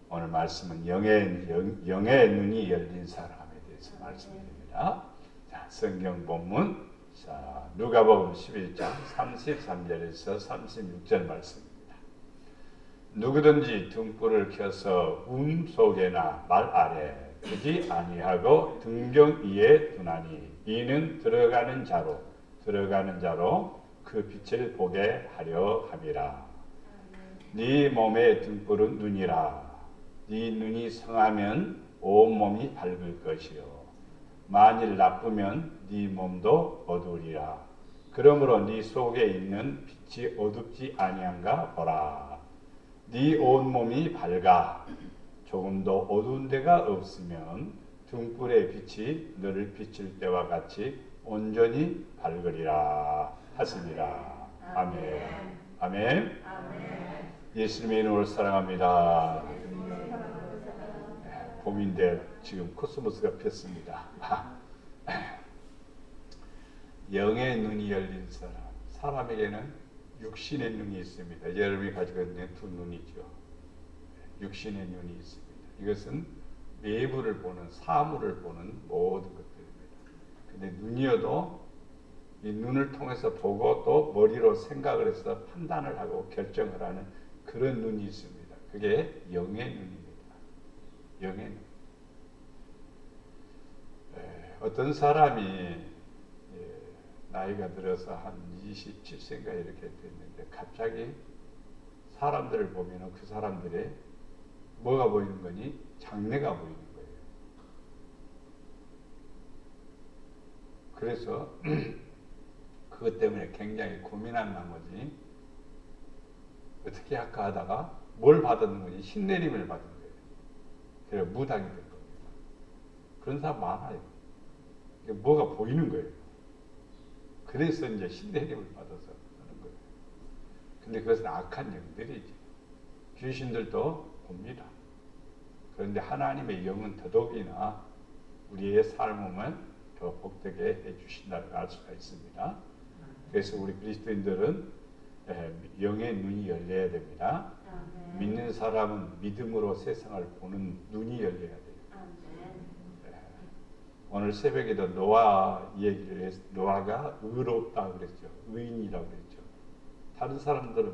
오늘 말씀은 영의 눈이 열린 사람에 대해서 말씀드립니다. 자, 성경 본문 자, 누가복음 11장 33절에서 36절 말씀입니다. 누구든지 등불을 켜서 속에나 말 아래 두지 아니하고 등경 위에 두나니 이는 들어가는 자로 그 빛을 보게 하려 함이라. 네 몸의 등불은 눈이라. 네 눈이 성하면 온 몸이 밝을 것이요 만일 나쁘면 네 몸도 어두우리라. 그러므로 네 속에 있는 빛이 어둡지 아니한가 보라. 네 온 몸이 밝아 조금도 어두운 데가 없으면 등불의 빛이 너를 비칠 때와 같이 온전히 밝으리라 하시니라. 아멘. 아멘. 예수님의 이름으로 사랑합니다. 봄인데 지금 코스모스가 폈습니다. 영의 눈이 열린 사람에게는 육신의 눈이 있습니다. 여러분이 가지고 있는 두 눈이죠. 육신의 눈이 있습니다. 이것은 외부를 보는, 사물을 보는 모든 것들입니다. 근데 눈이어도 이 눈을 통해서 보고 또 머리로 생각을 해서 판단을 하고 결정을 하는 그런 눈이 있습니다. 그게 영의 눈입니다. 영의 눈. 어떤 사람이 나이가 들어서 한 27세인가 이렇게 됐는데 갑자기 사람들을 보면 그 사람들의 뭐가 보이는 거니? 장래가 보이는 거예요. 그래서 그것 때문에 굉장히 고민한 나머지 어떻게 할까 하다가 뭘 받은 거니? 신내림을 받은 거예요. 그래서 무당이 된 겁니다. 그런 사람 많아요. 뭐가 보이는 거예요. 그래서 이제 신내림을 받아서 하는 거예요. 근데 그것은 악한 영들이지. 귀신들도 봅니다. 그런데 하나님의 영은 더더욱이나 우리의 삶을 더 복되게 해주신다고 알 수가 있습니다. 그래서 우리 그리스도인들은 영의 눈이 열려야 됩니다. 믿는 사람은 믿음으로 세상을 보는 눈이 열려야 돼요. 오늘 새벽에도 노아 얘기를 해서 노아가 의롭다 그랬죠. 의인이라고 그랬죠. 다른 사람들은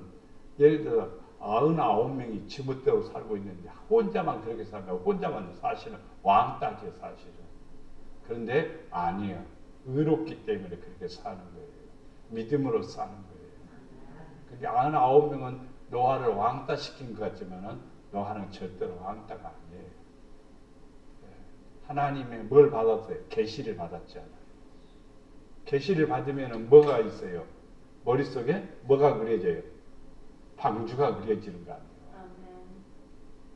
예를 들어 99명이 지멋대로 살고 있는데 혼자만 그렇게 살면 혼자만 사실은 왕따죠 사실은. 그런데 아니에요. 의롭기 때문에 그렇게 사는 거예요. 믿음으로 사는 거예요. 그게 99명은 노아를 왕따시킨 것 같지만은 노아는 절대로 왕따가 아니에요. 하나님의 뭘 받았어요? 계시를 받았잖아요. 계시를 받으면 뭐가 있어요? 머릿속에 뭐가 그려져요? 방주가 그려지는 거 아니에요.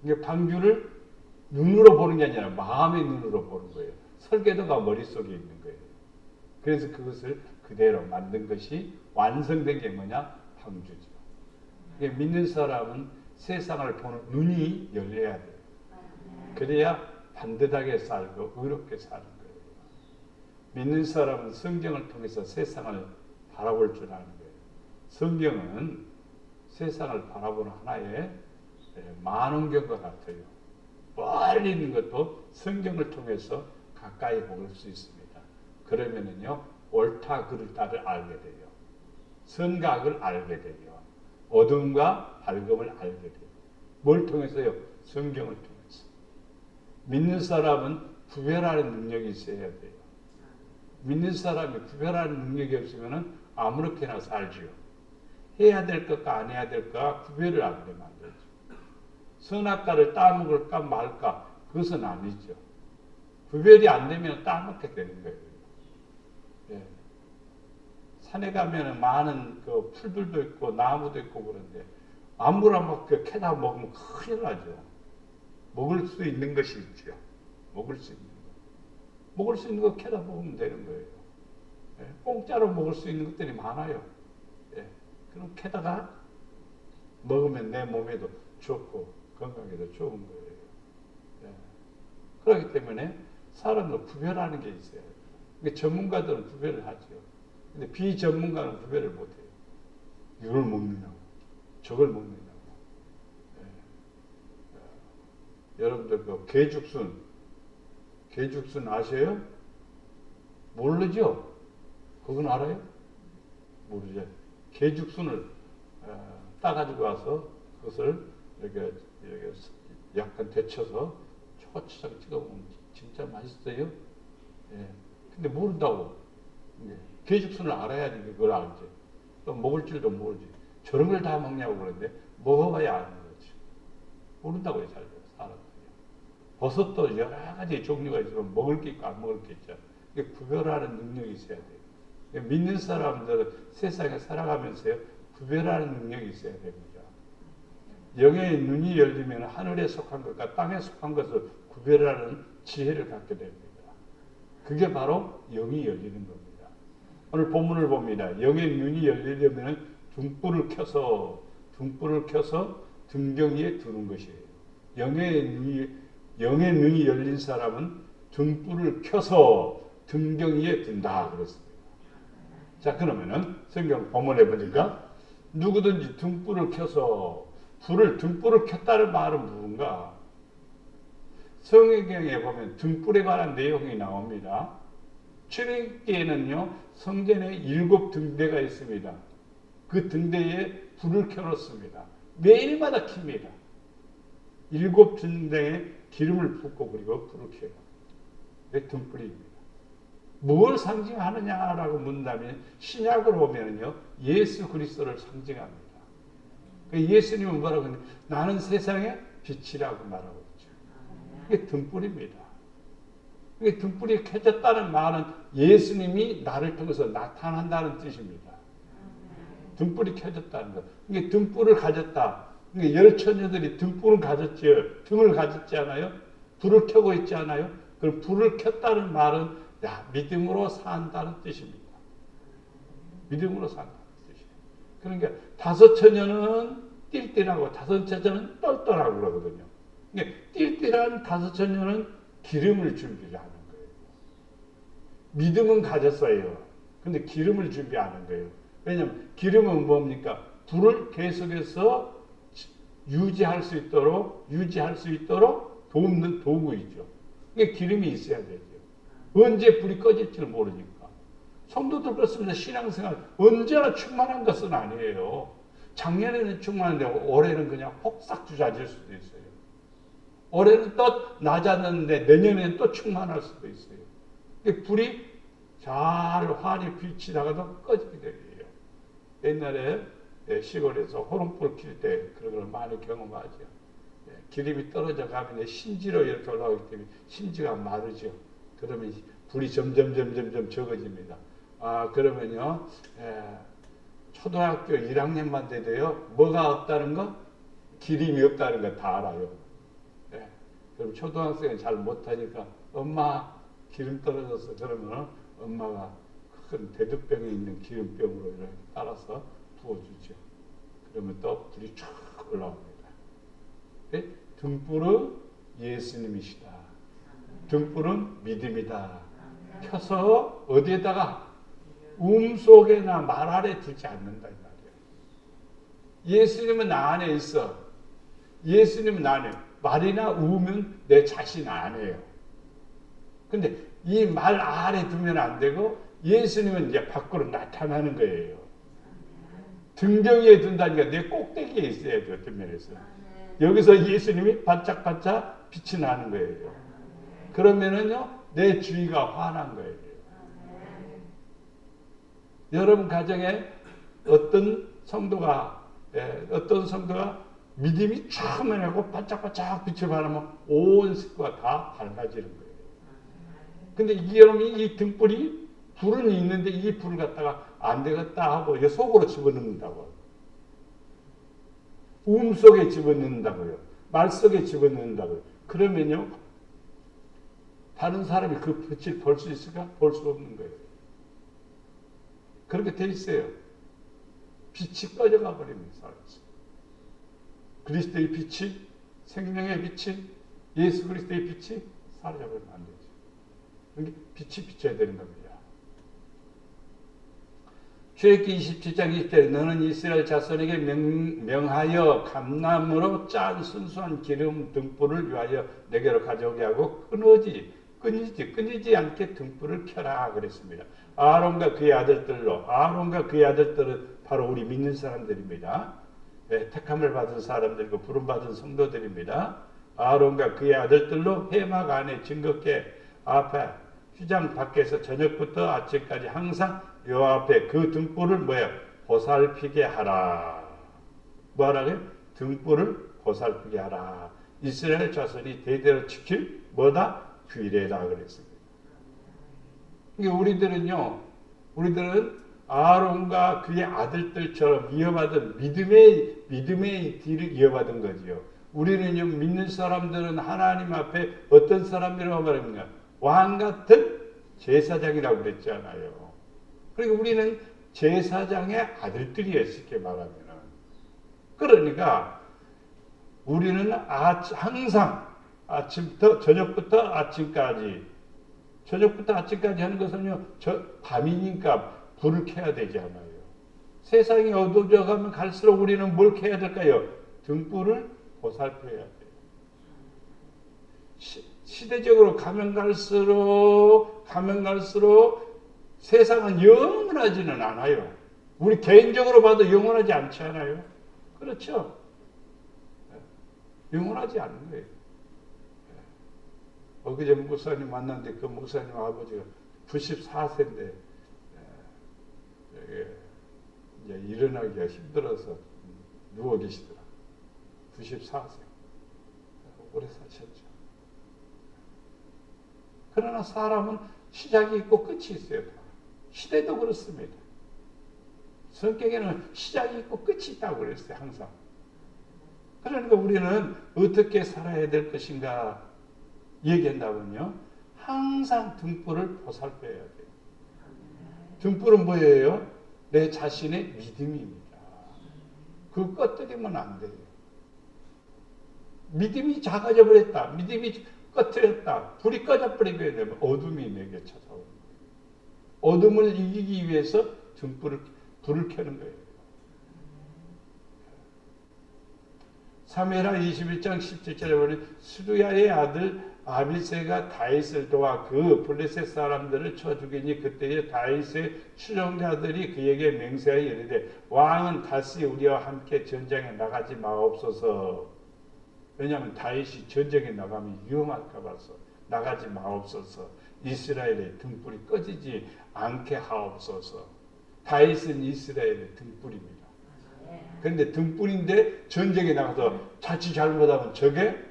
그러니까 방주를 눈으로 보는 게 아니라 마음의 눈으로 보는 거예요. 설계도가 머릿속에 있는 거예요. 그래서 그것을 그대로 만든 것이 완성된 게 뭐냐? 방주죠. 그러니까 믿는 사람은 세상을 보는 눈이 열려야 돼요. 그래야 반듯하게 살고 의롭게 사는 거예요. 믿는 사람은 성경을 통해서 세상을 바라볼 줄 아는 거예요. 성경은 세상을 바라보는 하나의 만원경과 같아요. 멀리 있는 것도 성경을 통해서 가까이 볼 수 있습니다. 그러면은요, 옳다 그르다를 알게 돼요. 선과 악을 알게 돼요. 어둠과 밝음을 알게 돼요. 뭘 통해서요? 성경을 통해서. 믿는 사람은 구별하는 능력이 있어야 돼요. 믿는 사람이 구별하는 능력이 없으면 아무렇게나 살지요. 해야 될 것과 안 해야 될 것과 구별을 안 되면 안 되죠. 선악과를 따먹을까 말까 그것은 아니죠. 구별이 안 되면 따먹게 되는 거예요. 예. 산에 가면은 많은 그 풀들도 있고 나무도 있고 그런데 아무나 막 캐다 먹으면 큰일 나죠. 먹을 수 있는 것이 있죠. 먹을 수 있는 거. 먹을 수 있는 거 캐다 먹으면 되는 거예요. 예. 공짜로 먹을 수 있는 것들이 많아요. 예. 그럼 캐다가 먹으면 내 몸에도 좋고 건강에도 좋은 거예요. 예. 그렇기 때문에 사람도 구별하는 게 있어요. 그러니까 전문가들은 구별을 하죠. 근데 비전문가는 구별을 못해요. 이걸 먹느냐고 저걸 먹느냐고. 예. 여러분들 개죽순 아세요? 모르죠? 그건 알아요? 모르죠. 개죽순을 따가지고 와서 그것을 이렇게 약간 데쳐서 초고추장 찍어보면 진짜 맛있어요. 예. 근데 모른다고. 예. 개죽순을 알아야지 그걸 알지. 또 먹을 줄도 모르지. 저런 걸 다 먹냐고 그러는데 먹어봐야 아는 거지. 모른다고요, 잘 사람들이. 버섯도 여러 가지 종류가 있으면 먹을 게 있고 안 먹을 게 있잖아. 구별하는 능력이 있어야 돼요. 믿는 사람들은 세상에 살아가면서요, 구별하는 능력이 있어야 됩니다. 영의 눈이 열리면 하늘에 속한 것과 땅에 속한 것을 구별하는 지혜를 갖게 됩니다. 그게 바로 영이 열리는 겁니다. 오늘 본문을 봅니다. 영의 눈이 열리려면 등불을 켜서 등경 위에 두는 것이에요. 영의 눈이 열린 사람은 등불을 켜서 등경 위에 둔다 그랬습니다. 자, 그러면은 성경 본문에 보니까 누구든지 등불을 켜서 등불을 켰다는 말은 무엇인가? 성경에 보면 등불에 관한 내용이 나옵니다. 출애굽기에는요, 성전에 7 등대가 있습니다. 그 등대에 불을 켜놓습니다. 매일마다 킵니다. 7 등대에 기름을 붓고 그리고 불을 켜요. 그게 등불입니다. 뭘 상징하느냐라고 묻는다면 신약으로 보면요, 예수 그리스도를 상징합니다. 예수님은 뭐라고 하냐? 나는 세상의 빛이라고 말하고 있죠. 이게 등불입니다. 이게 등불이 켜졌다는 말은 예수님이 나를 통해서 나타난다는 뜻입니다. 등불이 켜졌다는 것. 이게 등불을 가졌다. 이게 열처녀들이 등불을 가졌지요. 등을 가졌지 않아요? 불을 켜고 있지 않아요? 그럼 불을 켰다는 말은 믿음으로 산다는 뜻입니다. 믿음으로 산다는 뜻이에요. 그러니까 5 처녀는 띨띨하고 5 처녀는 똘똘하고 그러거든요. 그러니까 띨띨한 5 처녀는 기름을 준비를 하는 거예요. 믿음은 가졌어요. 근데 기름을 준비하는 거예요. 왜냐하면 기름은 뭡니까? 불을 계속해서 유지할 수 있도록 돕는 도구이죠. 이게 기름이 있어야 되죠. 언제 불이 꺼질지를 모르니까. 성도들 그렇습니다. 신앙생활 언제나 충만한 것은 아니에요. 작년에는 충만한데 올해는 그냥 폭삭 주저앉을 수도 있어요. 올해는 또 낮았는데 내년에는 또 충만할 수도 있어요. 불이 잘 환히 비치다가도 꺼지게 돼요. 옛날에 시골에서 호롱불 킬 때 그런 걸 많이 경험하죠. 기름이 떨어져 가면 심지로 이렇게 올라오기 때문에 심지가 마르죠. 그러면 불이 점점 적어집니다. 그러면요, 초등학교 1학년만 돼도요, 뭐가 없다는 거? 기름이 없다는 거 다 알아요. 그럼 초등학생은 잘 못하니까 엄마 기름 떨어졌어. 그러면 엄마가 큰 대두병에 있는 기름병으로 이렇게 따라서 부어주죠. 그러면 또 불이 쫙 올라옵니다. 등불은 예수님이시다. 등불은 믿음이다. 켜서 어디에다가 속에나 말 아래 두지 않는다 이 말이에요. 예수님은 나 안에 있어. 예수님은 나 안에. 말이나 우면 내 자신 안에요. 근데 이 말 아래 두면 안 되고 예수님은 이제 밖으로 나타나는 거예요. 등경에 둔다니까 내 꼭대기에 있어야 돼요. 어떤 면에서. 여기서 예수님이 반짝반짝 빛이 나는 거예요. 그러면은요, 내 주위가 환한 거예요. 여러분 가정에 어떤 성도가 믿음이 충만하고 반짝반짝 빛을 발하면 온 식구가 다 밝아지는 거예요. 근데 이 등불이 불은 있는데 이 불을 갖다가 안 되겠다 하고 속으로 집어넣는다고. 속에 집어넣는다고요. 말 속에 집어넣는다고요. 그러면요, 다른 사람이 그 빛을 볼 수 있을까? 볼 수 없는 거예요. 그렇게 돼 있어요. 빛이 꺼져가 버립니다. 그리스도의 빛이, 생명의 빛이, 예수 그리스도의 빛이 사라져버리면 안 되죠. 그러니까 빛이 비춰야 되는 겁니다. 출애굽기 27장 20절에 너는 이스라엘 자손에게 명하여 감람으로 짠 순수한 기름 등불을 위하여 내게로 가져오게 하고 끊이지 않게 등불을 켜라 그랬습니다. 아론과 그의 아들들은 바로 우리 믿는 사람들입니다. 네, 택함을 받은 사람들이고 부름받은 성도들입니다. 아론과 그의 아들들로 회막 안에 증거궤 앞에 휘장 밖에서 저녁부터 아침까지 항상 여호와 앞에 그 등불을 보살피게 하라. 뭐라고요? 등불을 보살피게 하라. 이스라엘 자손이 대대로 지킬 규례다 그랬습니다. 우리들은 아론과 그의 아들들처럼 이어받은 믿음의 길을 이어받은 거지요. 우리는요, 믿는 사람들은 하나님 앞에 어떤 사람이라고 말합니까? 왕 같은 제사장이라고 그랬잖아요. 그리고 우리는 제사장의 아들들이에요, 쉽게 말하면. 그러니까 우리는 항상 저녁부터 아침까지 하는 것은요, 밤이니까 불을 켜야 되잖아요. 세상이 어두워져 가면 갈수록 우리는 뭘 켜야 될까요? 등불을 보살펴야 돼요. 시대적으로 가면 갈수록 세상은 영원하지는 않아요. 우리 개인적으로 봐도 영원하지 않지 않아요? 그렇죠? 영원하지 않는 거예요. 엊그제 목사님 만났는데 그 목사님 아버지가 94세인데 이제 일어나기가 힘들어서 누워 계시더라. 94세. 오래 사셨죠. 그러나 사람은 시작이 있고 끝이 있어요. 시대도 그렇습니다. 성경에는 시작이 있고 끝이 있다고 그랬어요. 항상. 그러니까 우리는 어떻게 살아야 될 것인가 얘기한다면요. 항상 등불을 보살펴야 돼요. 등불은 뭐예요? 내 자신의 믿음입니다. 그거 꺼뜨리면 안 돼요. 믿음이 작아져 버렸다. 믿음이 꺼뜨렸다. 불이 꺼져버리게 되면 어둠이 내게 찾아오는 거예요. 어둠을 이기기 위해서 불을 켜는 거예요. 사무엘하 21장 17절에 보면 스루야의 아들 아비새가 다윗을 도와 그 블레셋 사람들을 쳐 죽이니 그때에 다윗의 추종자들이 그에게 맹세하여 이르되 왕은 다시 우리와 함께 전쟁에 나가지 마옵소서. 왜냐하면 다윗이 전쟁에 나가면 위험할까 봐서 나가지 마옵소서. 이스라엘의 등불이 꺼지지 않게 하옵소서. 다윗은 이스라엘의 등불입니다. 그런데 등불인데 전쟁에 나가서 자칫 잘못하면 적에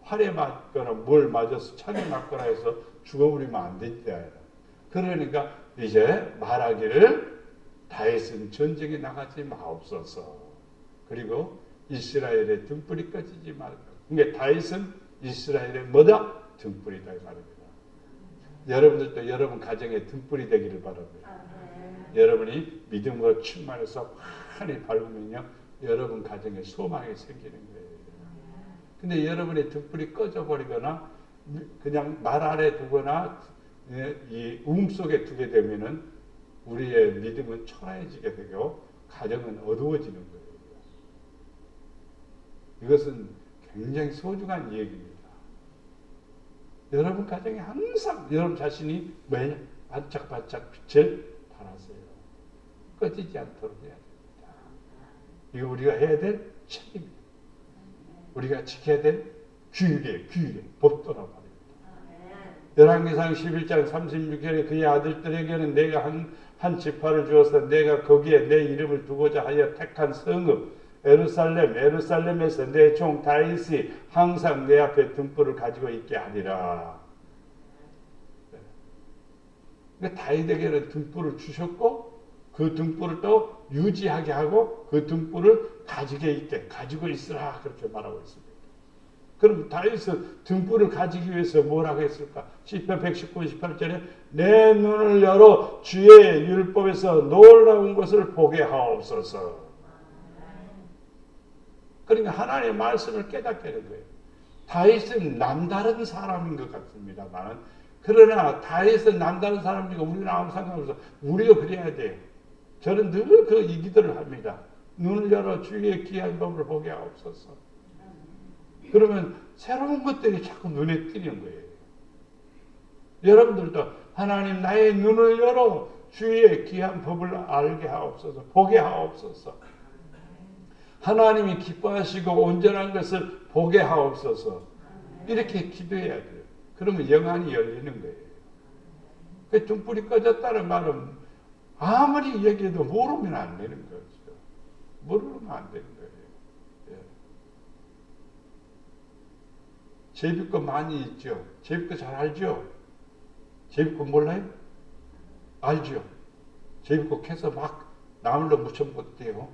활에 맞거나 뭘 맞아서 창에 맞거나 해서 죽어버리면 안 된다. 그러니까 이제 말하기를 다윗은 전쟁에 나가지 마옵소서. 그리고 이스라엘의 등불이 꺼지지 말고. 그러니까 다윗은 이스라엘의 등불이다 말입니다. 여러분들도 여러분 가정에 등불이 되기를 바랍니다. 여러분이 믿음으로 충만해서 환히 밝으면요, 여러분 가정에 소망이 생기는 거예요. 근데 여러분의 등불이 꺼져버리거나 그냥 말 아래 두거나 이 속에 두게 되면은 우리의 믿음은 초라해지게 되고 가정은 어두워지는 거예요. 이것은 굉장히 소중한 얘기입니다. 여러분 가정에 항상 여러분 자신이 반짝반짝 빛을 발하세요. 꺼지지 않도록 해야 됩니다. 이거 우리가 해야 될 책임입니다. 우리가 지켜야 될 규례, 법도란 말입니다. 열왕기상 11장 36절에 그의 아들들에게는 내가 한 지파를 주어서 내가 거기에 내 이름을 두고자 하여 택한 성읍 에루살렘에서 내 종 다윗이 항상 내 앞에 등불을 가지고 있게 하리라. 그러니까 다윗에게는 등불을 주셨고 그 등불을 또 유지하게 하고 그 등불을 가지고 있으라 그렇게 말하고 있습니다. 그럼 다윗은 등불을 가지기 위해서 뭐라고 했을까? 시편 119, 18절에 내 눈을 열어 주의 율법에서 놀라운 것을 보게 하옵소서. 그러니까 하나님의 말씀을 깨닫게 된 거예요. 다윗은 남다른 사람인 것 같습니다만, 그러나 다윗은 남다른 사람이고 우리는 아무 상관없어. 우리도 그래야 돼요. 저는 늘 그 이 기도를 합니다. 눈을 열어 주의 귀한 법을 보게 하옵소서. 그러면 새로운 것들이 자꾸 눈에 띄는 거예요. 여러분들도 하나님 나의 눈을 열어 주의 귀한 법을 알게 하옵소서. 보게 하옵소서. 하나님이 기뻐하시고 온전한 것을 보게 하옵소서. 이렇게 기도해야 돼요. 그러면 영안이 열리는 거예요. 그 등불이 꺼졌다는 말은 아무리 얘기해도 모르면 안 되는 거죠. 모르면 안 되는 거예요. 예. 제비꽃 많이 있죠. 제비꽃 잘 알죠? 제비꽃 몰라요? 알죠? 제비꽃 캐서 막 나물로 무쳐먹어도 돼요.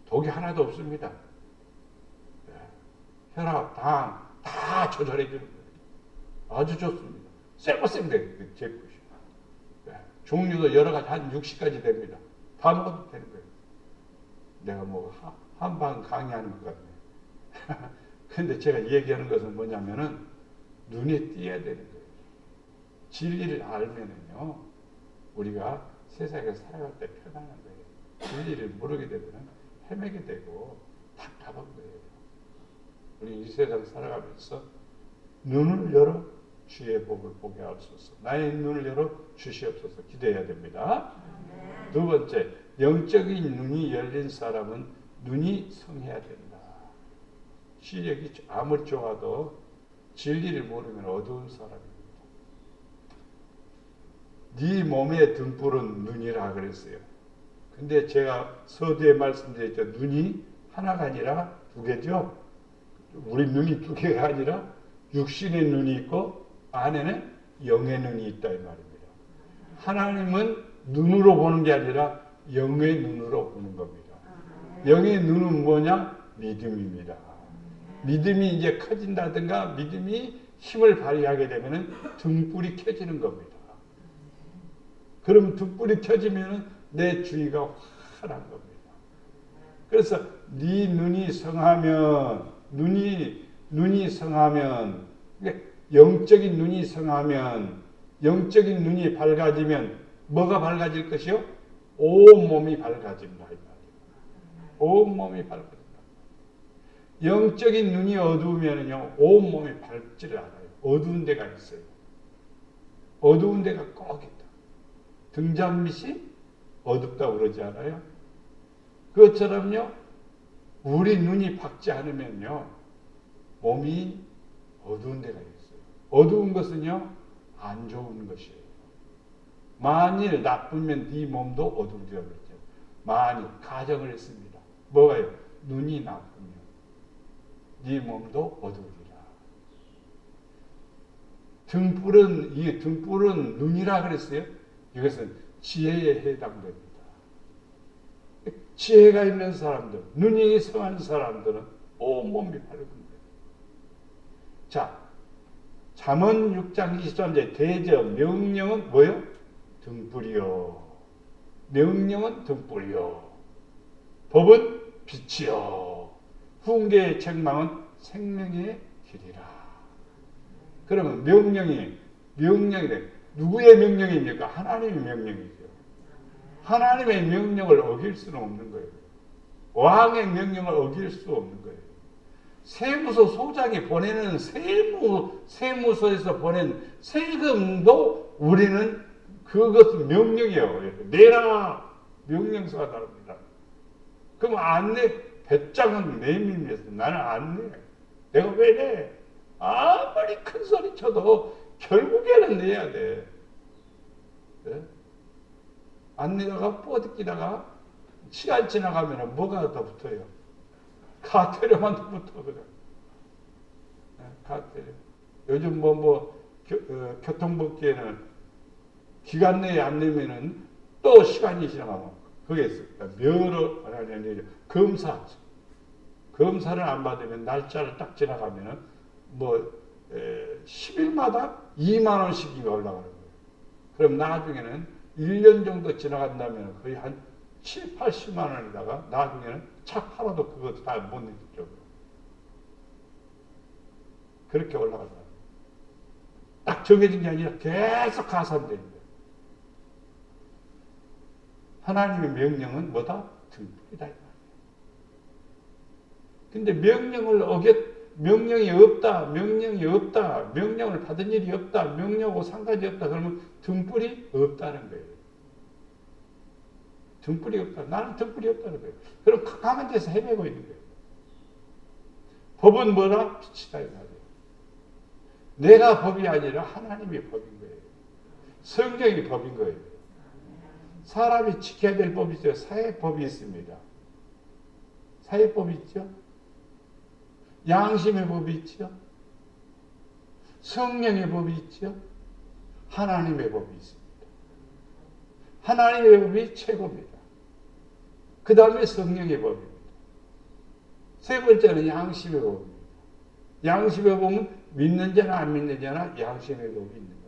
독이 하나도 없습니다. 예. 혈압, 당 다 조절해 주는 거예요. 아주 좋습니다. 쎄고쎄인데 제비꽃이. 예. 종류도 여러 가지 한 60가지 됩니다. 다 먹어도 되는 거예요. 내가 뭐 한방 강의하는 것 같네. 근데 제가 얘기하는 것은 뭐냐면은 눈에 띄어야 되는 거예요. 진리를 알면은요, 우리가 세상에 살아갈 때 편안한 거예요. 진리를 모르게 되면 헤매게 되고 답답한 거예요. 우리 이 세상 살아가면서 눈을 열어 주의 복을 보게 하옵소서. 나의 눈을 열어 주시옵소서. 기도해야 됩니다. 두 번째, 영적인 눈이 열린 사람은 눈이 성해야 된다. 시력이 아무리 좋아도 진리를 모르면 어두운 사람입니다. 네 몸의 등불은 눈이라 그랬어요. 근데 제가 서두에 말씀드렸죠. 눈이 하나가 아니라 두 개죠. 우리 눈이 두 개가 아니라 육신의 눈이 있고 안에는 영의 눈이 있다 이 말입니다. 하나님은 눈으로 보는 게 아니라 영의 눈으로 보는 겁니다. 영의 눈은 뭐냐? 믿음입니다. 믿음이 이제 커진다든가 믿음이 힘을 발휘하게 되면 등불이 켜지는 겁니다. 그럼 등불이 켜지면 내 주위가 환한 겁니다. 그래서 네 눈이 성하면 눈이 성하면 영적인 눈이 성하면 영적인 눈이 밝아지면 뭐가 밝아질 것이요? 온 몸이 밝아진다 이 말이에요. 온 몸이 밝아진다. 영적인 눈이 어두우면요 온 몸이 밝지를 않아요. 어두운 데가 있어요. 어두운 데가 꼭 있다. 등잔빛이 어둡다고 그러지 않아요? 그것처럼요 우리 눈이 밝지 않으면요 몸이 어두운 데가 있어요. 어두운 것은요 안 좋은 것이에요. 만일 나쁘면 네 몸도 어두워지라 그랬죠. 만일 가정을 했습니다. 뭐가요? 눈이 나쁘면 네 몸도 어두우리라. 등불은 눈이라 그랬어요. 이것은 지혜에 해당됩니다. 지혜가 있는 사람들, 눈이 성한 사람들은 온몸이 밝은 거예요. 자, 잠언 6장 23절 대저 명령은 뭐요? 등불이요. 명령은 등불이요. 법은 빛이요. 훈계의 책망은 생명의 길이라. 그러면 명령이 누구의 명령입니까? 하나님의 명령이죠. 하나님의 명령을 어길 수는 없는 거예요. 왕의 명령을 어길 수 없는 거예요. 세무서 소장이 보내는 세무서에서 보낸 세금도 우리는 그것은 명령이에요. 내라 명령서가 나옵니다. 그럼 안 내? 배짱은 내밀면서 나는 안 내. 내가 왜 내? 아무리 큰 소리 쳐도 결국에는 내야 돼. 네? 안 내다가 뻗기다가 시간 지나가면 뭐가 더 붙어요? 카테르만 더 붙어. 그래. 네, 카테르. 요즘 교통법규에는 기간 내에 안 내면은 또 시간이 지나가면 그게 있습니다. 검사를 안 받으면 날짜를 딱 지나가면은 10일마다 2만 원씩이 올라가는 거예요. 그럼 나중에는 1년 정도 지나간다면 거의 한 7, 80만 원에다가 나중에는 차 팔아도 그것도 다 못 내죠. 그렇게 올라가더라고요. 딱 정해진 게 아니라 계속 가산되는 거예요. 하나님의 명령은 뭐다? 등불이다. 근데 명령이 없다, 명령을 받은 일이 없다, 명령하고 상관이 없다, 그러면 등불이 없다는 거예요. 등불이 없다. 나는 등불이 없다는 거예요. 그럼 가만 데서 헤매고 있는 거예요. 법은 뭐라? 빛이다, 이 말이에요. 내가 법이 아니라 하나님이 법인 거예요. 성경이 법인 거예요. 사람이 지켜야 될 법이 있어요. 사회법이 있습니다. 사회법이 있죠. 양심의 법이 있죠. 성령의 법이 있죠. 하나님의 법이 있습니다. 하나님의 법이 최고입니다. 그 다음에 성령의 법입니다. 세 번째는 양심의 법입니다. 양심의 법은 믿는 자나 안 믿는 자나 양심의 법이 있는 겁니다.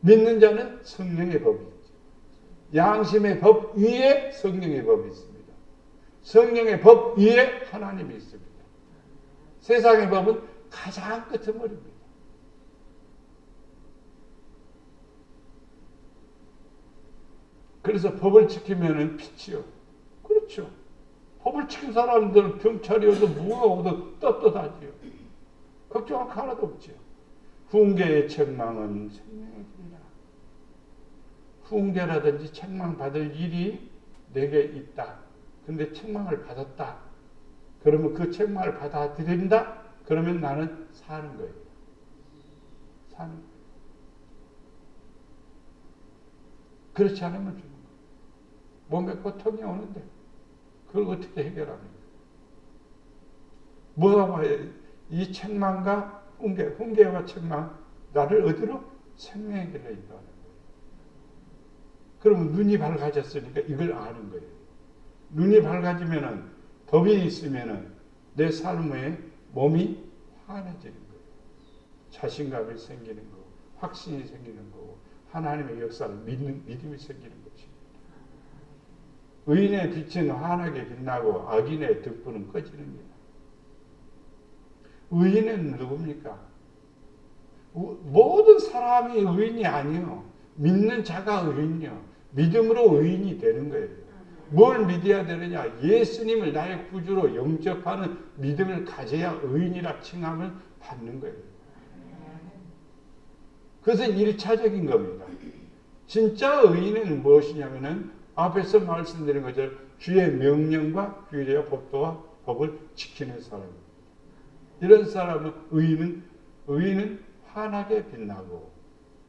믿는 자는 성령의 법이 있죠. 양심의 법 위에 성령의 법이 있습니다. 성령의 법 위에 하나님이 있습니다. 세상의 법은 가장 끄트머리입니다. 그래서 법을 지키면 빛이요. 그렇죠. 법을 지킨 사람들은 경찰이 오도 뭐가 오도 떳떳하지요. 걱정할 거 하나도 없지요. 훈계의 책망은 생명의 길이라. 훈계라든지 책망받을 일이 내게 있다. 근데 책망을 받았다. 그러면 그 책망을 받아들인다? 그러면 나는 사는 거예요. 사는 거예요. 그렇지 않으면 죽는 거예요. 몸에 고통이 오는데 그걸 어떻게 해결합니까? 뭐가 이 책망과 훈계와 책망 나를 어디로? 생명의 길로 인도하는 거예요. 그러면 눈이 밝아졌으니까 이걸 아는 거예요. 눈이 밝아지면은 법이 있으면은 내 삶에 몸이 환해지는 거예요. 자신감이 생기는 거, 확신이 생기는 거, 하나님의 역사를 믿는 믿음이 생기는 것입니다. 의인의 빛은 환하게 빛나고 악인의 등불은 꺼지느니라. 의인은 누굽니까? 모든 사람이 의인이 아니요. 믿는 자가 의인이요. 믿음으로 의인이 되는 거예요. 뭘 믿어야 되느냐? 예수님을 나의 구주로 영접하는 믿음을 가져야 의인이라 칭함을 받는 거예요. 그것은 1차적인 겁니다. 진짜 의인은 무엇이냐면은 앞에서 말씀드린 것처럼 주의 명령과 규례와 법을 지키는 사람입니다. 이런 사람은 의인은 환하게 빛나고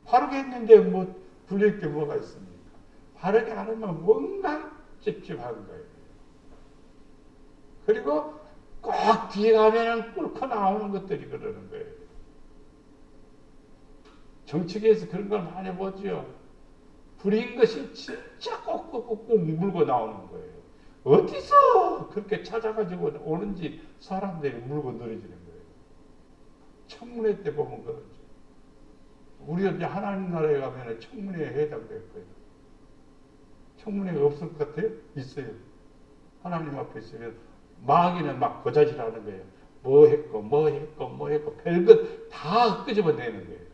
바르게 했는데 뭐 불릴 게 뭐가 있습니까? 바르게 안 하면 뭔가 찝찝한 거예요. 그리고 꼭 뒤에 가면은 꿇고 나오는 것들이 그러는 거예요. 정치계에서 그런 걸 많이 보죠. 불인 것이 진짜 꼭꼭 물고 나오는 거예요. 어디서 그렇게 찾아가지고 오는지 사람들이 물고 늘어지는 거예요. 청문회 때 보면 그러죠. 우리가 이제 하나님 나라에 가면 청문회에 해당될 거예요. 청문회가 없을 것 같아요? 있어요. 하나님 앞에 있으면 마귀는 막 고자질하는 거예요. 뭐 했고 별것 다 끄집어내는 거예요.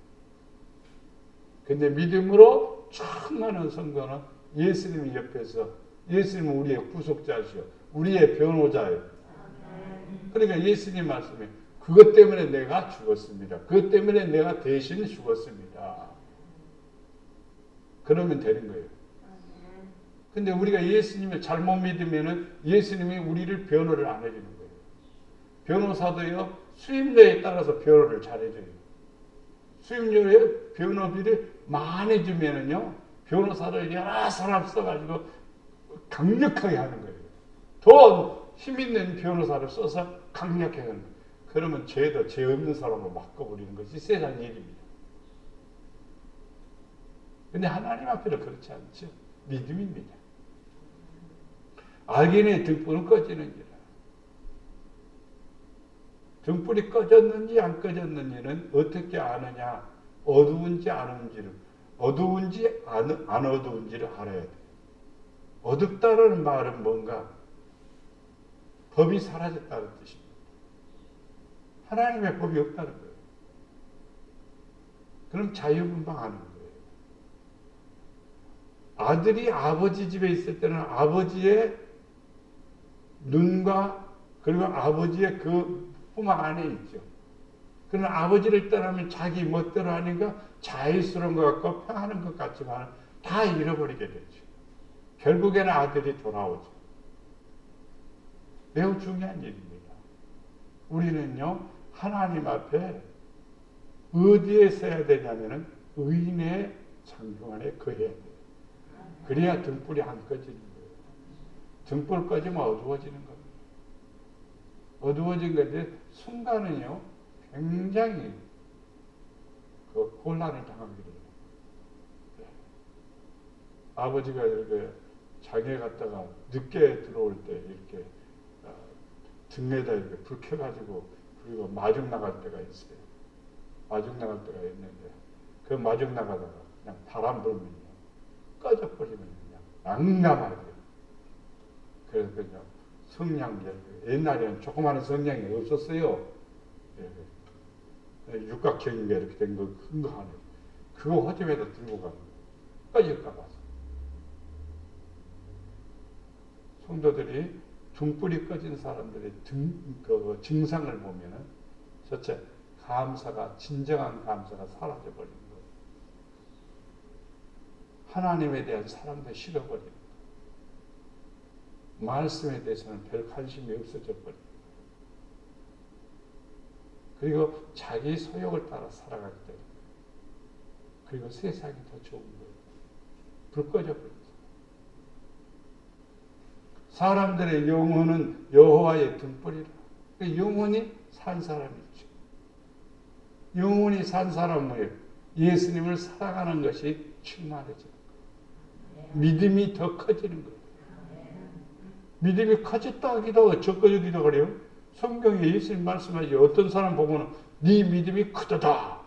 근데 믿음으로 충만한 성도는 예수님이 옆에서 예수님은 우리의 구속자시오. 우리의 변호자예요. 그러니까 예수님 말씀에 그것 때문에 내가 죽었습니다. 그것 때문에 내가 대신 죽었습니다. 그러면 되는 거예요. 근데 우리가 예수님을 잘못 믿으면은 예수님이 우리를 변호를 안 해주는 거예요. 변호사도요, 수임료에 따라서 변호를 잘해줘요. 수임료에 변호비를 많이 주면은요, 변호사를 여러 사람 써가지고 강력하게 하는 거예요. 더 힘있는 변호사를 써서 강력하게 하는 거예요. 그러면 죄도 죄 없는 사람으로 바꿔버리는 것이 세상 일입니다. 근데 하나님 앞에는 그렇지 않죠. 믿음입니다. 악인의 등불은 꺼지느니라. 등불이 꺼졌는지 안 꺼졌는지는 어떻게 아느냐? 어두운지 안 어두운지를 알아야 돼요. 어둡다는 말은 뭔가? 법이 사라졌다는 뜻입니다. 하나님의 법이 없다는 거예요. 그럼 자유분방하는 거예요. 아들이 아버지 집에 있을 때는 아버지의 눈과 그리고 아버지의 그 품 안에 있죠. 그러나 아버지를 떠나면 자기 멋대로 하니까 자유스러운 것 같고 평안한 것 같지만 다 잃어버리게 되죠. 결국에는 아들이 돌아오죠. 매우 중요한 일입니다. 우리는요, 하나님 앞에 어디에 서야 되냐면은 의인의 장중 안에 거해야 돼요. 그래야 등불이 안 꺼지는 거예요. 등불 꺼지면 어두워지는 겁니다. 어두워진 건데 순간은요, 굉장히 그 곤란을 당하게 돼요. 아버지가 이렇게 장에 갔다가 늦게 들어올 때 이렇게 등에다 이렇게 불 켜가지고 그리고 마중 나갈 때가 있어요. 마중 나갈 때가 있는데 그 마중 나가다가 그냥 바람 불면요 꺼져버리면 그냥 낭낭하게. 그래서 그냥 성냥 옛날에는 조그마한 성냥이 없었어요. 육각형인가 이렇게 된 거 큰 거 하나 그거 허점에다 들고 가면 꺼질까 봐서. 성도들이 등불이 꺼진 사람들의 그 증상을 보면은 첫째, 감사가, 진정한 감사가 사라져버리는 거예요. 하나님에 대한 사랑도 식어버리는 거예요. 말씀에 대해서는 별 관심이 없어져 버려요. 그리고 자기 소욕을 따라 살아가기 때문에. 그리고 세상이 더 좋은 거예요. 불 꺼져 버립니다. 사람들의 영혼은 여호와의 등불이라. 영혼이 산 사람이죠. 영혼이 산 사람은 예수님을 사랑하는 것이 충만해지는 거예요. 믿음이 더 커지는 거예요. 믿음이 커졌다 하기도 적어지기도 그래요. 성경에 예수님 말씀하지 어떤 사람 보고는 네 믿음이 크도다.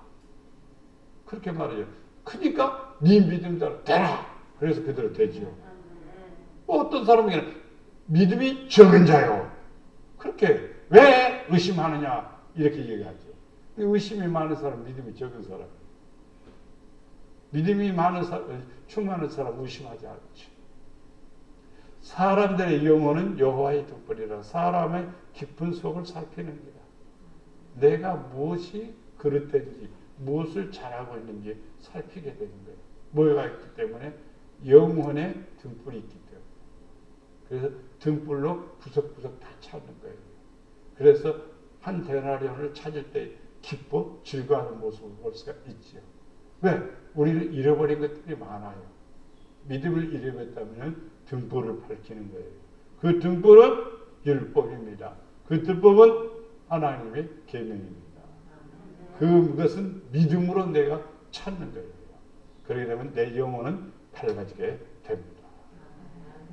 그렇게 말해요. 크니까 네 믿음대로 되라. 그래서 그대로 되지요. 어떤 사람에게는 믿음이 적은 자요. 그렇게 왜 의심하느냐 이렇게 얘기하죠. 의심이 많은 사람, 믿음이 적은 사람. 믿음이 많은 사람, 충만한 사람 의심하지 않죠. 사람들의 영혼은 여호와의 등불이라. 사람의 깊은 속을 살피는 거다. 내가 무엇이 그릇된지, 무엇을 잘하고 있는지 살피게 되는 거예요. 뭐가 있기 때문에 영혼의 등불이 있기 때문에. 그래서 등불로 구석구석 다 찾는 거예요. 그래서 한 데나리온을 찾을 때 기뻐 즐거워하는 모습을 볼 수가 있죠. 왜? 우리는 잃어버린 것들이 많아요. 믿음을 잃어버렸다면 등불을 밝히는 거예요. 그 등불은 율법입니다. 그 율법은 하나님의 계명입니다. 그것은 믿음으로 내가 찾는 거예요. 그렇게 되면 내 영혼은 밝아지게 됩니다.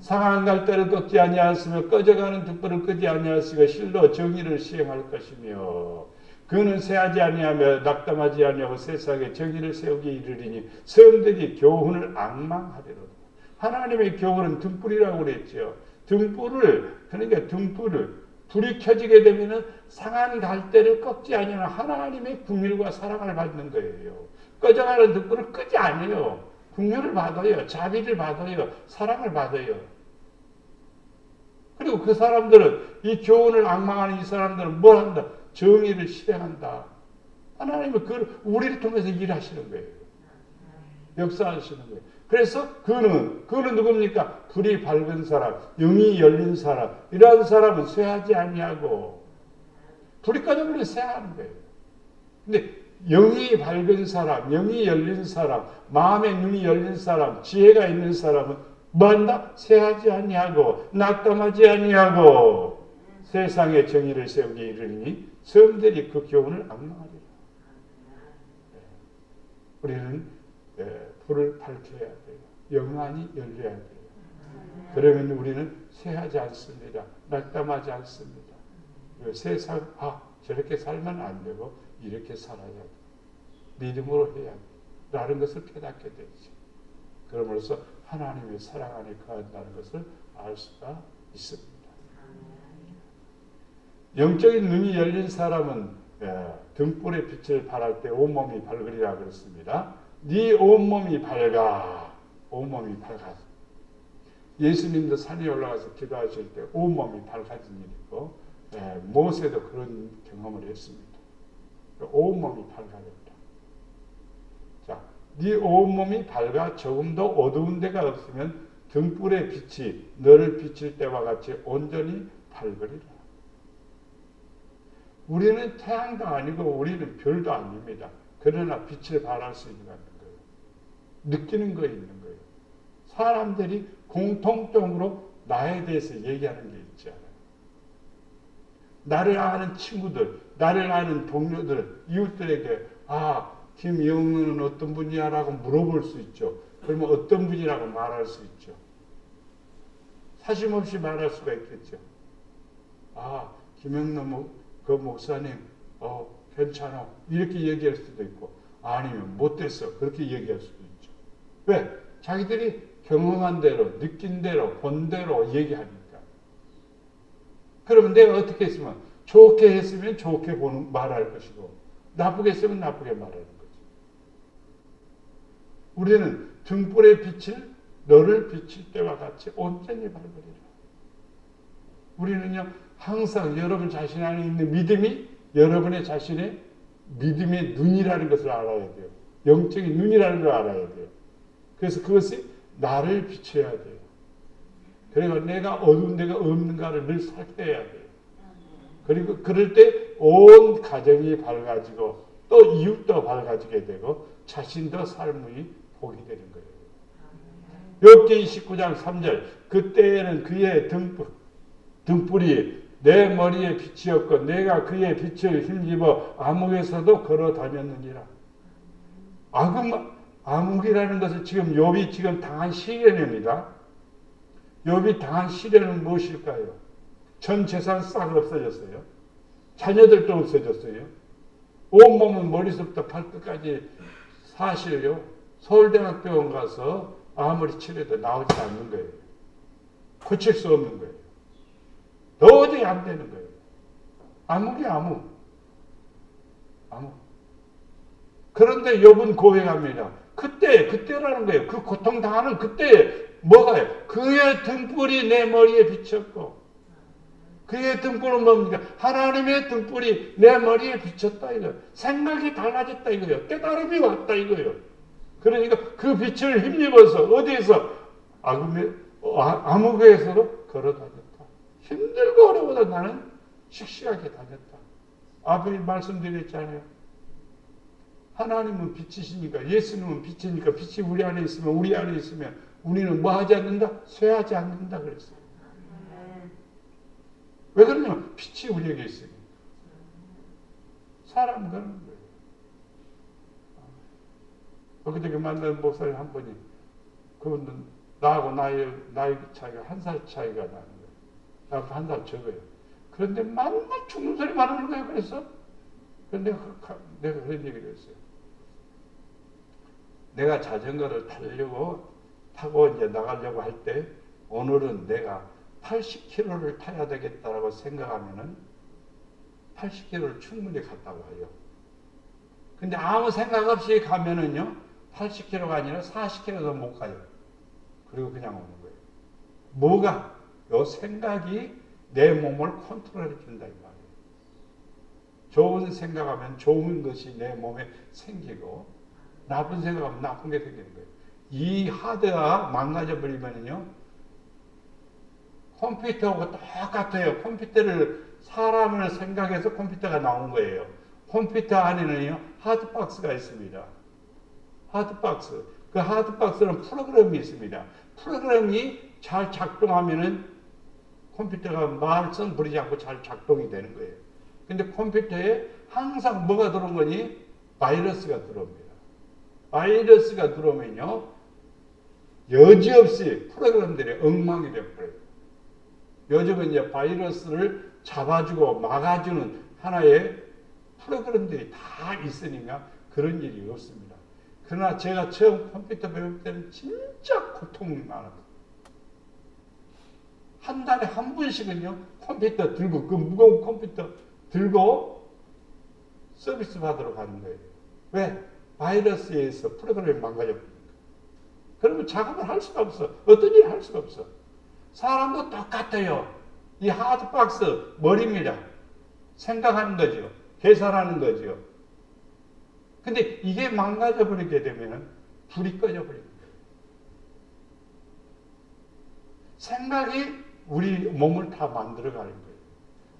상한 갈대를 꺾지 아니하였으며 꺼져가는 등불을 끄지 아니하였으며 실로 정의를 시행할 것이며 그는 세하지 아니하며 낙담하지 아니하고 세상에 정의를 세우기 이르리니 성들이 교훈을 앙망하리로다. 하나님의 교훈은 등불이라고 그랬죠. 그러니까 등불을 불이 켜지게 되면은 상한 갈대를 꺾지 아니하는 하나님의 긍휼과 사랑을 받는 거예요. 꺼져가는 등불을 끄지 아니에요. 긍휼을 받아요. 자비를 받아요. 사랑을 받아요. 그리고 그 사람들은 이 교훈을 앙망하는 이 사람들은 뭘 한다? 정의를 실행한다. 하나님은 우리를 통해서 일하시는 거예요. 역사하시는 거예요. 그래서 그는 누굽니까? 불이 밝은 사람, 영이 열린 사람. 이러한 사람은 쇠하지 아니하고 불이 꺼져버리면 쇠하는 거예요. 근데 영이 밝은 사람, 영이 열린 사람, 마음의 눈이 열린 사람, 지혜가 있는 사람은 뭐한다? 쇠하지 아니하고 낙담하지 아니하고 세상의 정의를 세우기 이르니 성들이 그 교훈을 앙망하리라. 우리는 불을 밝혀야 돼요. 영안이 열려야 돼요. 그러면 우리는 쇠하지 않습니다. 낙담하지 않습니다. 세상 저렇게 살면 안 되고 이렇게 살아야 돼. 믿음으로 해야 돼. 라는 것을 깨닫게 되죠. 그러므로써 하나님의 사랑 안에 거한다는 것을 알 수가 있습니다. 영적인 눈이 열린 사람은 등불의 빛을 발할 때 온몸이 밝으리라 그랬습니다. 네 온몸이 밝아. 온몸이 밝아져. 예수님도 산에 올라가서 기도하실 때 온몸이 밝아진 일이 있고, 모세도 그런 경험을 했습니다. 온몸이 밝아졌다. 자, 네 온몸이 밝아 조금 더 어두운 데가 없으면 등불의 빛이 너를 비칠 때와 같이 온전히 밝으리라. 우리는 태양도 아니고 우리는 별도 아닙니다. 그러나 빛을 발할 수 있는 거예요. 느끼는 거 있는 거예요. 사람들이 공통적으로 나에 대해서 얘기하는 게 있지 않아요. 나를 아는 친구들, 나를 아는 동료들, 이웃들에게 김영은은 어떤 분이야? 라고 물어볼 수 있죠. 그러면 어떤 분이라고 말할 수 있죠. 사심 없이 말할 수가 있겠죠. 김영란 그 목사님, 괜찮아. 이렇게 얘기할 수도 있고, 아니면 못됐어. 그렇게 얘기할 수도 있죠. 왜? 자기들이 경험한 대로, 느낀 대로, 본 대로 얘기하니까. 그러면 내가 어떻게 했으면, 좋게 했으면 좋게 말할 것이고, 나쁘게 했으면 나쁘게 말하는 거죠. 우리는 등불의 빛을 너를 비칠 때와 같이 온전히 밝으리라. 우리는요, 항상 여러분 자신 안에 있는 믿음이 여러분의 자신의 믿음의 눈이라는 것을 알아야 돼요. 영적인 눈이라는 걸 알아야 돼요. 그래서 그것이 나를 비춰야 돼요. 그리고 내가 어두운 데가 없는가를 늘 살펴야 돼요. 그리고 그럴 때 온 가정이 밝아지고 또 이웃도 밝아지게 되고 자신도 삶의 복이 되는 거예요. 욥기 29장 3절 그때에는 그의 등불이 내 머리에 빛이었고 내가 그의 빛을 힘입어 암흑에서도 걸어 다녔느니라. 암흑이라는 것은 지금 욥이 지금 당한 시련입니다. 욥이 당한 시련은 무엇일까요? 전 재산 싹 없어졌어요. 자녀들도 없어졌어요. 온몸은 머리부터 발끝까지 사실요. 서울대학병원 가서 아무리 치료도 나오지 않는 거예요. 고칠 수 없는 거예요. 도저히 안 되는 거예요. 암흑이 암흑. 그런데 욥은 고백합니다. 그때라는 거예요. 그 고통당하는 그때 뭐가요? 그의 등불이 내 머리에 비쳤고 그의 등불은 뭡니까? 하나님의 등불이 내 머리에 비쳤다 이거예요. 생각이 달라졌다 이거예요. 깨달음이 왔다 이거예요. 그러니까 그 빛을 힘입어서 어디에서 암흑에서도 걸어다녔다. 힘들고 어려워도 나는 씩씩하게 다녔다. 앞에 말씀드렸잖아요. 하나님은 빛이시니까 예수님은 빛이니까 빛이 우리 안에 있으면 우리는 뭐 하지 않는다? 쇠하지 않는다 그랬어요. 왜 그러냐면 빛이 우리에게 있으니 사람은 그런 거예요. 그때 만난 목사님 한 분이 그분은 나하고 나이 차이가 1살 차이가 나는 거예요. 나하고 1살 적어요. 그런데 맨날 죽는 소리 말하는 거예요. 그래서 내가 그런 얘기를 했어요. 내가 자전거를 타고 이제 나가려고 할 때 오늘은 내가 80km를 타야 되겠다라고 생각하면은 80km를 충분히 갔다 와요. 근데 아무 생각 없이 가면은요 80km가 아니라 40km도 못 가요. 그리고 그냥 오는 거예요. 뭐가? 요 생각이 내 몸을 컨트롤해 준다 이 말이에요. 좋은 생각하면 좋은 것이 내 몸에 생기고 나쁜 생각하면 나쁜 게 생기는 거예요. 이 하드가 망가져 버리면요 컴퓨터하고 똑같아요. 컴퓨터를 사람을 생각해서 컴퓨터가 나온 거예요. 컴퓨터 안에는요 하드박스가 있습니다. 하드박스. 그 하드박스는 프로그램이 있습니다. 프로그램이 잘 작동하면은 컴퓨터가 말썽 부리지 않고 잘 작동이 되는 거예요. 근데 컴퓨터에 항상 뭐가 들어온 거니? 바이러스가 들어옵니다. 바이러스가 들어오면요 여지없이 프로그램들이 엉망이 되어버려요. 요즘은 이제 바이러스를 잡아주고 막아주는 하나의 프로그램들이 다 있으니까 그런 일이 없습니다. 그러나 제가 처음 컴퓨터 배울 때는 진짜 고통이 많았어요. 한 달에 한 번씩은요 컴퓨터 들고 그 무거운 컴퓨터 들고 서비스 받으러 가는 거예요. 왜? 바이러스에 의해서 프로그램이 망가져버리니까. 그러면 작업을 할 수가 없어. 어떤 일을 할 수가 없어. 사람도 똑같아요. 이 하드박스 머리입니다. 생각하는 거죠. 계산하는 거죠. 근데 이게 망가져 버리게 되면 불이 꺼져 버립니다. 생각이 우리 몸을 다 만들어가는 거예요.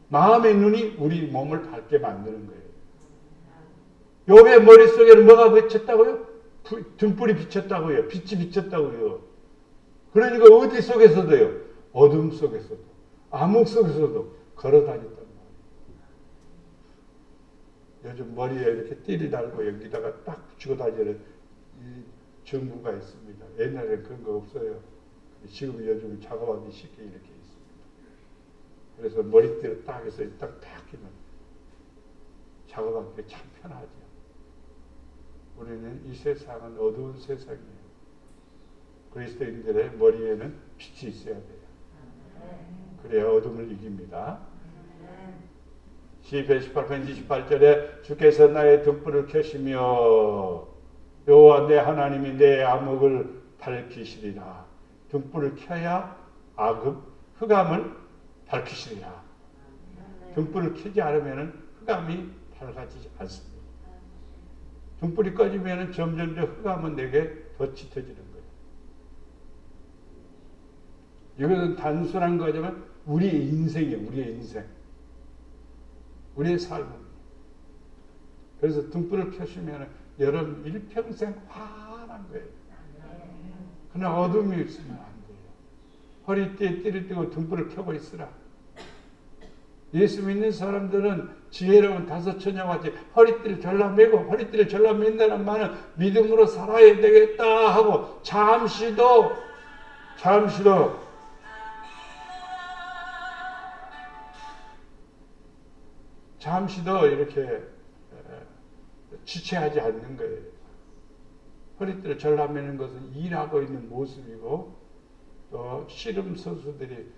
마음의 눈이 우리 몸을 밝게 만드는 거예요. 욥의 머릿속에는 뭐가 비쳤다고요? 등불이 비쳤다고요. 빛이 비쳤다고요. 그러니까 어디 속에서도요. 어둠 속에서도 암흑 속에서도 걸어다녔단 말이에요. 요즘 머리에 이렇게 띠리 달고 여기다가 딱 붙이고 다니는 이 전구가 있습니다. 옛날에 그런 거 없어요. 지금 요즘 작업하기 쉽게 이렇게 있습니다. 그래서 머리띠를 딱 해서 딱 끼면 작업하기 참 편하죠. 우리는 이 세상은 어두운 세상이에요. 그리스도인들의 머리에는 빛이 있어야 돼요. 그래야 어둠을 이깁니다. 시편 18편 28절에 주께서 나의 등불을 켜시며 여호와 내 하나님이 내 암흑을 밝히시리라. 등불을 켜야 흑암을 밝히시리라. 등불을 켜지 않으면 흑암이 밝아지지 않습니다. 등불이 꺼지면 점점 흑암은 내게 더 짙어지는 거예요. 이것은 단순한 거지만 우리의 인생이에요. 우리의 인생. 우리의 삶입니다. 그래서 등불을 켜시면 여러분 일평생 환한 거예요. 그러나 어둠이 있으면 안 돼요. 허리띠에 띠를 띠고 등불을 켜고 있으라. 예수 믿는 사람들은 지혜로운 다섯 처녀같이 허리띠를 절라매고 허리띠를 절라맨다는 말은 믿음으로 살아야 되겠다 하고 잠시도 이렇게 지체하지 않는 거예요. 허리띠를 절라매는 것은 일하고 있는 모습이고 또 씨름 선수들이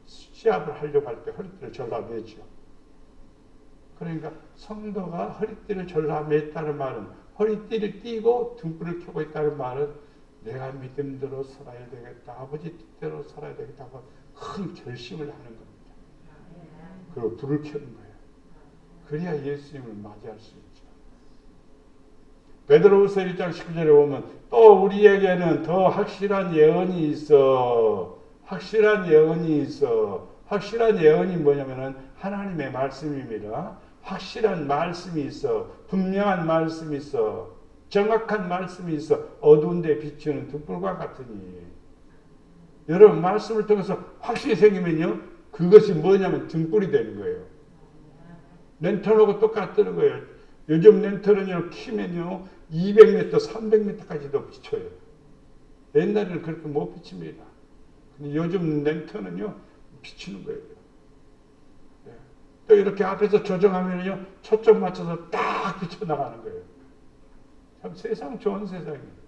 시합을 하려고 할 때 허리띠를 절라매죠. 그러니까 성도가 허리띠를 절라맸다는 말은 허리띠를 띠고 등불을 켜고 있다는 말은 내가 믿음대로 살아야 되겠다. 아버지 뜻대로 살아야 되겠다고 큰 결심을 하는 겁니다. 그리고 불을 켜는 거예요. 그래야 예수님을 맞이할 수 있죠. 베드로후서 1장 19절에 보면 또 우리에게는 더 확실한 예언이 있어. 확실한 예언이 뭐냐면은 하나님의 말씀입니다. 확실한 말씀이 있어. 분명한 말씀이 있어. 정확한 말씀이 있어. 어두운 데 비추는 등불과 같으니. 여러분 말씀을 통해서 확실히 생기면요. 그것이 뭐냐면 등불이 되는 거예요. 랜턴하고 똑같다는 거예요. 요즘 랜턴은요. 키면요. 200m, 300m까지도 비춰요. 옛날에는 그렇게 못 비칩니다. 근데 요즘 랜턴은요. 비치는 거예요. 네. 또 이렇게 앞에서 조정하면요. 초점 맞춰서 딱 비춰나가는 거예요. 참 세상 좋은 세상이에요.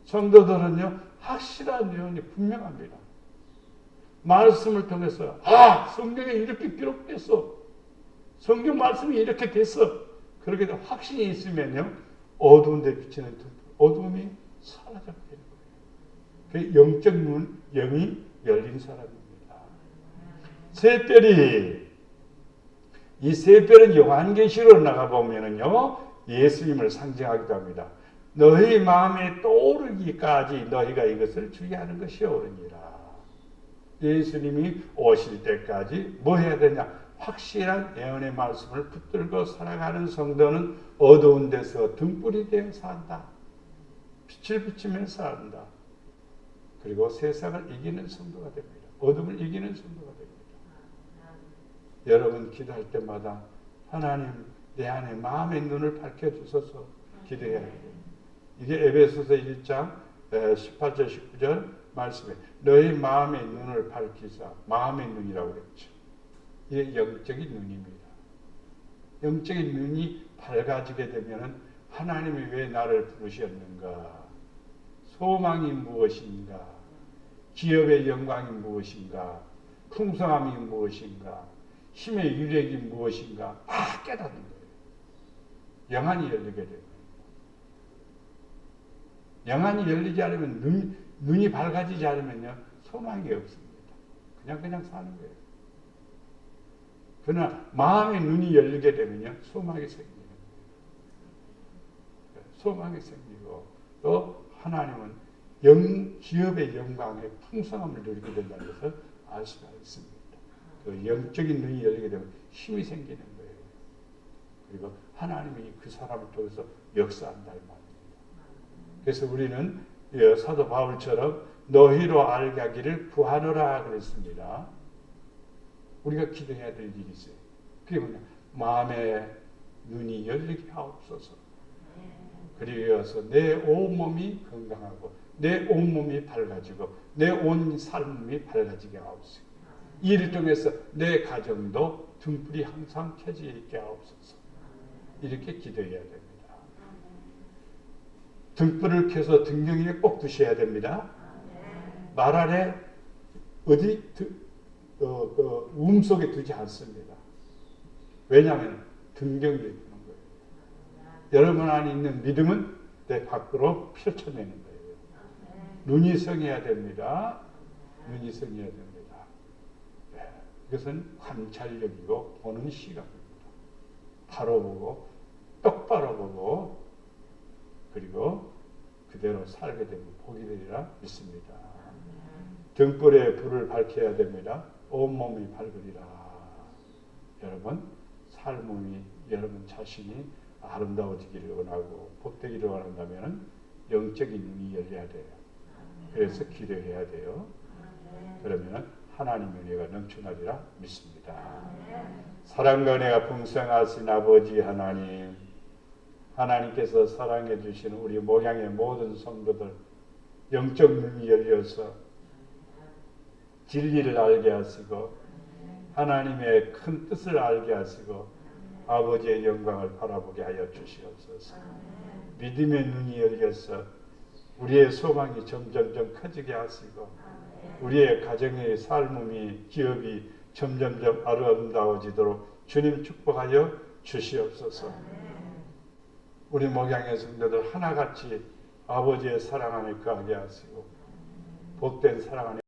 성도들은요. 확실한 예언이 분명합니다. 말씀을 통해서 성경에 이렇게 기록됐어. 성경 말씀이 이렇게 됐어. 그렇게 확신이 있으면요. 어두운 데 비치는 등불, 어두움이 사라져버리는 거예요. 그 영적 눈, 영이 열린 사람입니다. 샛별이 이 샛별은 요한계시로 나가보면은요. 예수님을 상징하기도 합니다. 너희 마음에 떠오르기까지 너희가 이것을 주의하는 것이 옳으니라. 예수님이 오실 때까지 뭐 해야 되냐? 확실한 예언의 말씀을 붙들고 살아가는 성도는 어두운 데서 등불이 되어 산다. 빛을 비치면서 산다. 그리고 세상을 이기는 성도가 됩니다. 어둠을 이기는 성도가 됩니다. 여러분 기도할 때마다 하나님 내 안에 마음의 눈을 밝혀주소서 기도해야 돼요. 이게 에베소서 1장 18절 19절 말씀에 너희 마음의 눈을 밝히사 마음의 눈이라고 그랬죠. 이게 영적인 눈입니다. 영적인 눈이 밝아지게 되면 하나님이 왜 나를 부르셨는가? 소망이 무엇인가? 기업의 영광이 무엇인가? 풍성함이 무엇인가? 힘의 유력이 무엇인가? 다 깨닫는 거예요. 영안이 열리게 됩니다. 영안이 열리지 않으면 눈이 밝아지지 않으면요 소망이 없습니다. 그냥 사는 거예요. 그러나 마음의 눈이 열리게 되면요 소망이 생기는 거예요. 소망이 생기고 또 하나님은 기업의 영광의 풍성함을 누리게 된다는 것을 알 수가 있습니다. 그 영적인 눈이 열리게 되면 힘이 생기는 거예요. 그리고 하나님이 그 사람을 통해서 역사한다 이 말입니다. 그래서 우리는 사도 바울처럼 너희로 알게 하기를 구하노라 그랬습니다. 우리가 기도해야 될 일이 있어요. 그게 뭐냐? 마음의 눈이 열리게 하옵소서. 그리어서 내 온몸이 건강하고 내 온몸이 밝아지고 내 온 삶이 밝아지게 하옵소서. 이 일을 통해서 내 가정도 등불이 항상 켜져 있게 하옵소서. 이렇게 기도해야 됩니다. 등불을 켜서 등경에 꼭 두셔야 됩니다. 말 아래 어디 속에 두지 않습니다. 왜냐하면 등경에 두는 거예요. 여러분 안에 있는 믿음은 내 밖으로 펼쳐내는 거예요. 눈이 성해야 됩니다. 눈이 성해야 됩니다. 이것은 관찰력이고 보는 시각입니다. 바로 보고 똑바로 보고 그리고 그대로 살게 되면 복이 되리라 믿습니다. 등불에 불을 밝혀야 됩니다. 온몸이 밝으리라. 여러분 삶이 여러분 자신이 아름다워지기를 원하고 복되기를 원한다면 영적인 눈이 열려야 돼요. 그래서 기도해야 돼요. 그러면 하나님의 은혜가 넘쳐나리라 믿습니다. 사랑과 은혜가 풍성하신 아버지 하나님, 하나님께서 사랑해 주시는 우리 목양의 모든 성도들 영적 눈이 열려서 진리를 알게 하시고 하나님의 큰 뜻을 알게 하시고 아버지의 영광을 바라보게 하여 주시옵소서. 믿음의 눈이 열려서 우리의 소망이 점점점 커지게 하시고 우리의 가정의 삶이 기업이 점점점 아름다워지도록 주님 축복하여 주시옵소서. 우리 목양의 성도들 하나같이 아버지의 사랑 안에 거하게 하시고 복된 사랑 안에